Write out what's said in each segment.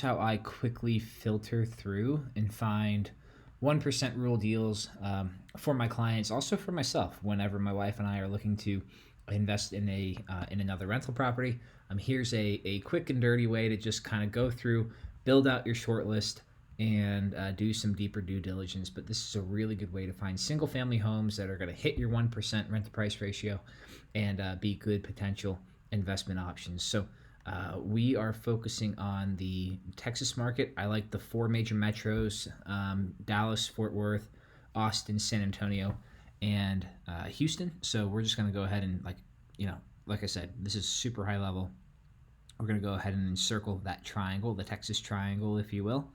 How I quickly filter through and find 1% rule deals for my clients, also for myself. Whenever my wife and I are looking to invest in another rental property, here's a quick and dirty way to just kind of go through, build out your short list, and do some deeper due diligence. But this is a really good way to find single family homes that are going to hit your 1% rent to price ratio and be good potential investment options. So we are focusing on the Texas market. I like the four major metros: Dallas, Fort Worth, Austin, San Antonio, and Houston. So we're just going to go ahead and, like I said, this is super high level. We're going to go ahead and encircle that triangle, the Texas triangle, if you will.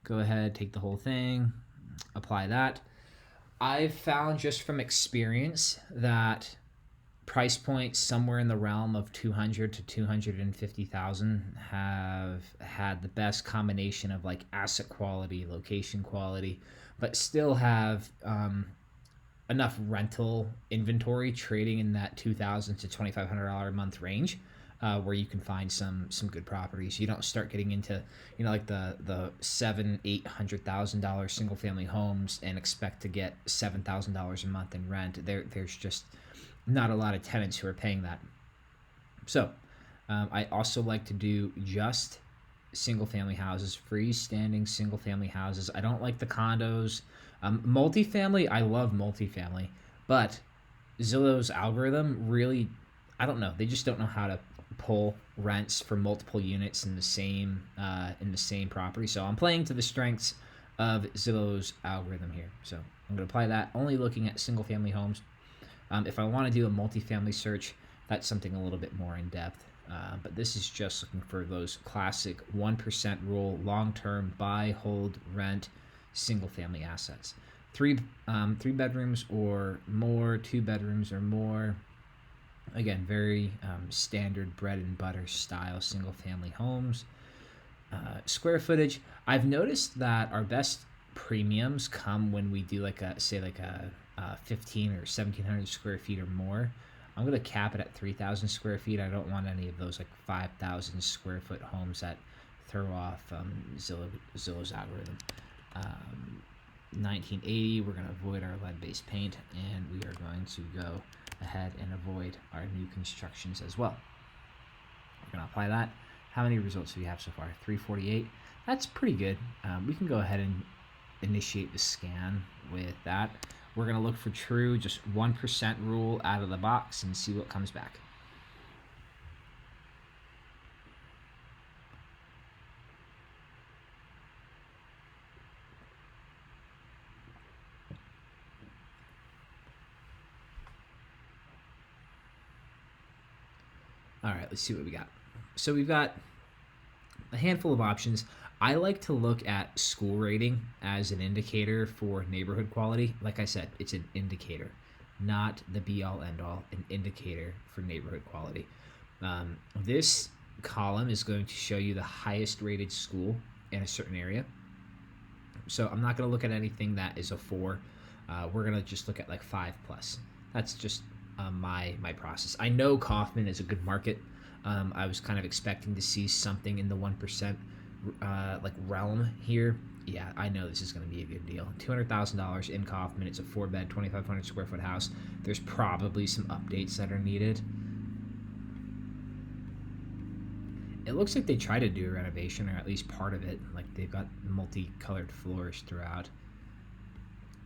Go ahead, take the whole thing, apply that. I've found just from experience that price points somewhere in the realm of 200 to 250,000 have had the best combination of like asset quality, location quality, but still have enough rental inventory trading in that $2,000 to $2,500 a month range. Where you can find some good properties. You don't start getting into like the $700,000-800,000 single family homes and expect to get $7,000 a month in rent. There's just not a lot of tenants who are paying that. So I also like to do just single family houses, freestanding single family houses. I don't like the condos. Multifamily, I love multifamily, but Zillow's algorithm really, I don't know. They just don't know how to pull rents for multiple units in the same property. So I'm playing to the strengths of Zillow's algorithm here. So I'm going to apply that. Only looking at single family homes. If I want to do a multifamily search, that's something a little bit more in depth. But this is just looking for those classic 1% rule, long-term buy, hold, rent, single-family assets. Three bedrooms or more, 2 bedrooms or more. Again, very standard bread and butter style single-family homes. Square footage. I've noticed that our best premiums come when we do like a 15 or 1,700 square feet or more. I'm going to cap it at 3,000 square feet. I don't want any of those like 5,000 square foot homes that throw off Zillow's algorithm. 1980, we're going to avoid our lead-based paint, and we are going to go ahead and avoid our new constructions as well. We're going to apply that. How many results do we have so far? 348. That's pretty good. We can go ahead and initiate the scan with that. We're going to look for true, just 1% rule out of the box and see what comes back. All right, let's see what we got. So we've got a handful of options. I like to look at school rating as an indicator for neighborhood quality. Like I said, it's an indicator, not the be all end all, an indicator for neighborhood quality. This column is going to show you the highest rated school in a certain area. So I'm not going to look at anything that is a 4. We're going to just look at like 5 plus. That's just my process. I know Kaufman is a good market. I was kind of expecting to see something in the 1% like realm here. Yeah, I know this is going to be a good deal. $200,000 in Kaufman. It's a 4-bed, 2,500 square foot house. There's probably some updates that are needed. It looks like they try to do a renovation, or at least part of it. Like they've got multicolored floors throughout.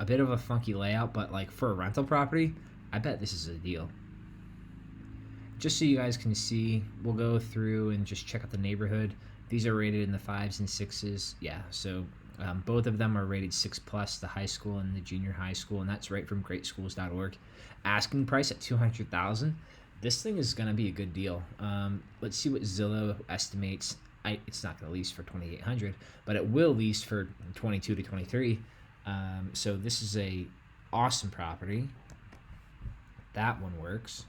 A bit of a funky layout, but like for a rental property, I bet this is a deal. Just so you guys can see, we'll go through and just check out the neighborhood. These are rated in the 5s and 6s. Yeah, so both of them are rated 6 plus, the high school and the junior high school, and that's right from greatschools.org. Asking price at $200,000. This thing is going to be a good deal. Let's see what Zillow estimates. It's not going to lease for $2,800, but it will lease for $22,000 to $23,000. So this is a awesome property. That one works.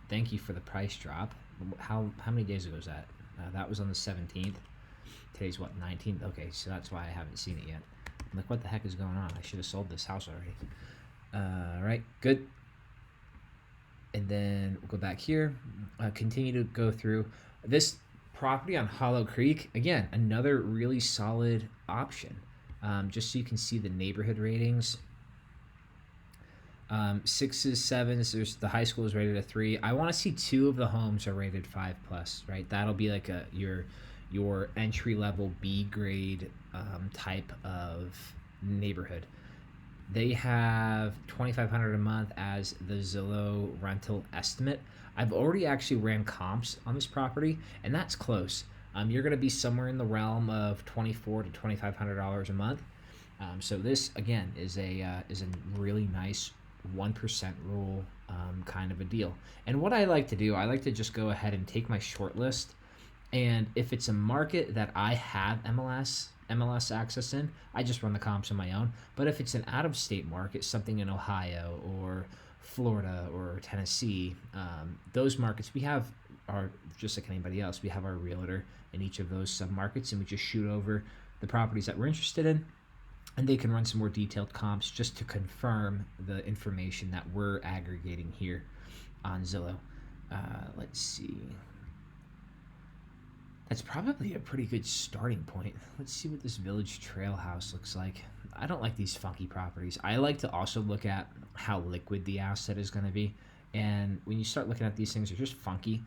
Thank you for the price drop. How many days ago was that? That was on the 17th. Today's what, 19th? Okay, so that's why I haven't seen it yet. I'm like, what the heck is going on? I should have sold this house already. All right, good. And then we'll go back here. Continue to go through. This property on Hollow Creek, again, another really solid option. Just so you can see the neighborhood ratings. Sixes, sevens. There's the high school is rated a 3. I want to see 2 of the homes are rated 5+. Right, that'll be like your entry level B grade type of neighborhood. They have 2,500 a month as the Zillow rental estimate. I've already actually ran comps on this property, and that's close. You're going to be somewhere in the realm of $2,400 to $2,500 a month. So this again is a really nice 1% rule kind of a deal. And what I like to do, I like to just go ahead and take my short list, and if it's a market that I have MLS access in, I just run the comps on my own. But if it's an out-of-state market, something in Ohio or Florida or Tennessee, those markets we have are just like anybody else. We have our realtor in each of those sub-markets, and we just shoot over the properties that we're interested in, and they can run some more detailed comps just to confirm the information that we're aggregating here on Zillow. Let's see. That's probably a pretty good starting point. Let's see what this Village Trail house looks like. I don't like these funky properties. I like to also look at how liquid the asset is going to be. And when you start looking at these things, they're just funky.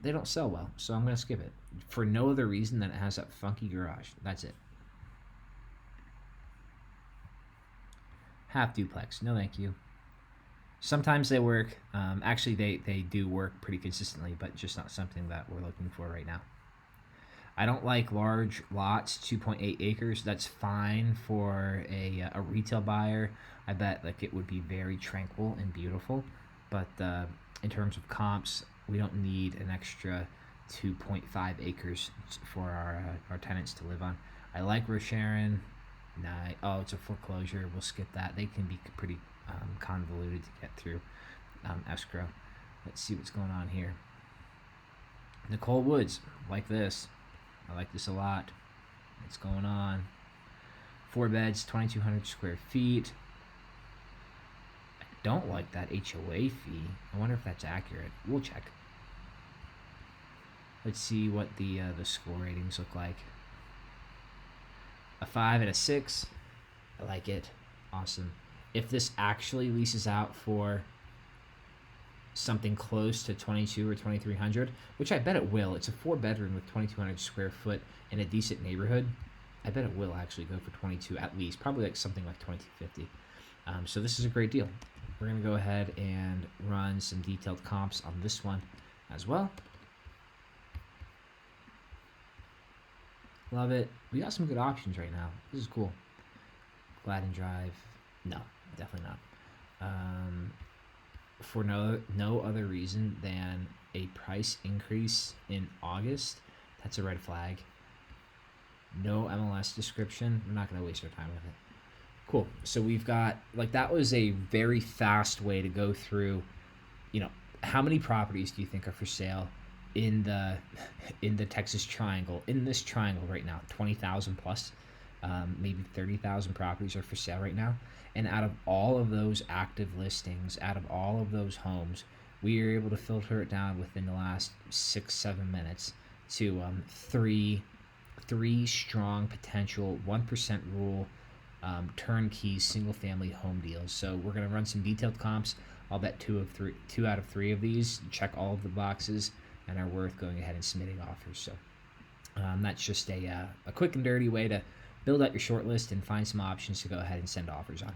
They don't sell well, so I'm going to skip it. For no other reason than it has that funky garage. That's it. Half duplex. No thank you. Sometimes they work. Actually, they do work pretty consistently, but just not something that we're looking for right now. I don't like large lots, 2.8 acres. That's fine for a retail buyer. I bet like it would be very tranquil and beautiful. But in terms of comps, we don't need an extra 2.5 acres for our tenants to live on. I like Rosharon. Oh, it's a foreclosure. We'll skip that. They can be pretty convoluted to get through escrow. Let's see what's going on here. Nicole Woods, like this. I like this a lot. What's going on? 4 beds, 2,200 square feet. I don't like that HOA fee. I wonder if that's accurate. We'll check. Let's see what the score ratings look like. A 5 and a 6. I like it. Awesome. If this actually leases out for something close to 22 or 2,300, which I bet it will. It's a 4-bedroom with 2,200 square foot in a decent neighborhood. I bet it will actually go for 22 at least, probably like something like 2,250. So this is a great deal. We're gonna go ahead and run some detailed comps on this one as well. Love it. We got some good options right now. This is cool. Gladden Drive. No, definitely not. For no other reason than a price increase in August, that's a red flag. No MLS description. We're not going to waste our time with it. Cool. So we've got, like, that was a very fast way to go through, how many properties do you think are for sale in the Texas Triangle, in this triangle right now? 20,000 plus, maybe 30,000 properties are for sale right now. And out of all of those active listings, out of all of those homes, we were able to filter it down within the last 6-7 minutes to three strong potential 1% rule turnkey single family home deals. So we're going to run some detailed comps. I'll bet 2 out of 3 of these check all of the boxes and are worth going ahead and submitting offers. So that's just a quick and dirty way to build out your short list and find some options to go ahead and send offers on.